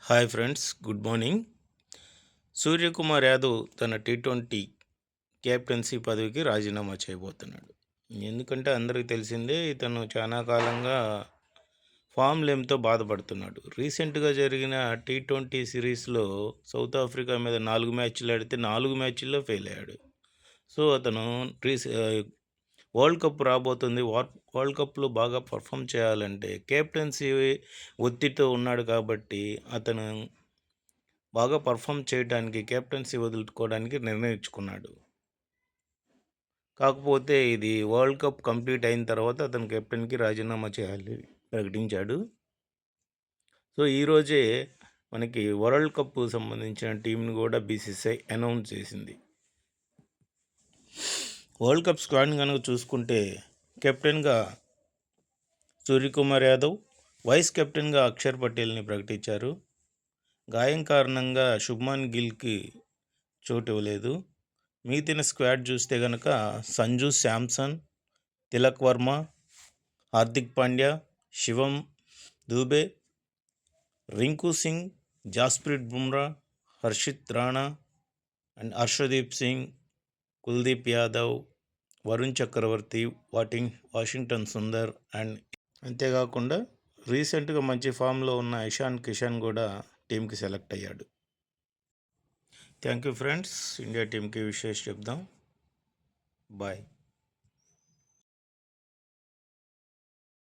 Hi friends, good morning. Suryakumar Yadav తన T20 captaincy పదవికి రాజీనామా చేయబోతున్నాడు. ఎందుకంటే అందరికీ తెలిసిందే, ఇతను చాలా కాలంగా ఫామ్ లెమ్తో బాధపడుతున్నాడు. రీసెంట్గా జరిగిన టీ20 సిరీస్లో సౌత్ ఆఫ్రికా మీద 4 మ్యాచ్లు ఆడితే 4 మ్యాచ్ల్లో ఫెయిల్ అయ్యాడు. సో అతను వరల్డ్ కప్ రాబోతుంది. వరల్డ్ కప్లో బాగా పర్ఫామ్ చేయాలంటే కెప్టెన్సీ ఒత్తిడితో ఉన్నాడు కాబట్టి అతను బాగా పర్ఫామ్ చేయడానికి కెప్టెన్సీ వదులుకోవడానికి నిర్ణయించుకున్నాడు. కాకపోతే ఇది వరల్డ్ కప్ కంప్లీట్ అయిన తర్వాత అతను కెప్టెన్కి రాజీనామా చేయాలి ప్రకటించాడు. సో ఈరోజే మనకి వరల్డ్ కప్ సంబంధించిన టీంని కూడా బీసీసీఐ అనౌన్స్ చేసింది. వరల్డ్ కప్ స్క్వాడ్ని కనుక చూసుకుంటే కెప్టెన్గా సూర్యకుమార్ యాదవ్, వైస్ కెప్టెన్గా అక్షర్ పటేల్ని ప్రకటించారు. గాయం కారణంగా శుభ్మన్ గిల్కి చోటు ఇవ్వలేదు. మిగతా స్క్వాడ్ చూస్తే కనుక Sanju Samson, Tilak Varma, Hardik Pandya, Shivam Dube, Rinku Singh, Jasprit Bumrah, Harshit Rana and Harshdeep Singh, Kuldeep Yadav, Varun Chakravarthy, Washington Sundar and అంతేకాకుండా రీసెంట్గా మంచి ఫామ్లో ఉన్న ఇషాన్ కిషన్ కూడా టీంకి సెలెక్ట్ అయ్యాడు. Thank you friends. ఇండియా టీంకి విషెస్ చెప్దాం. బాయ్.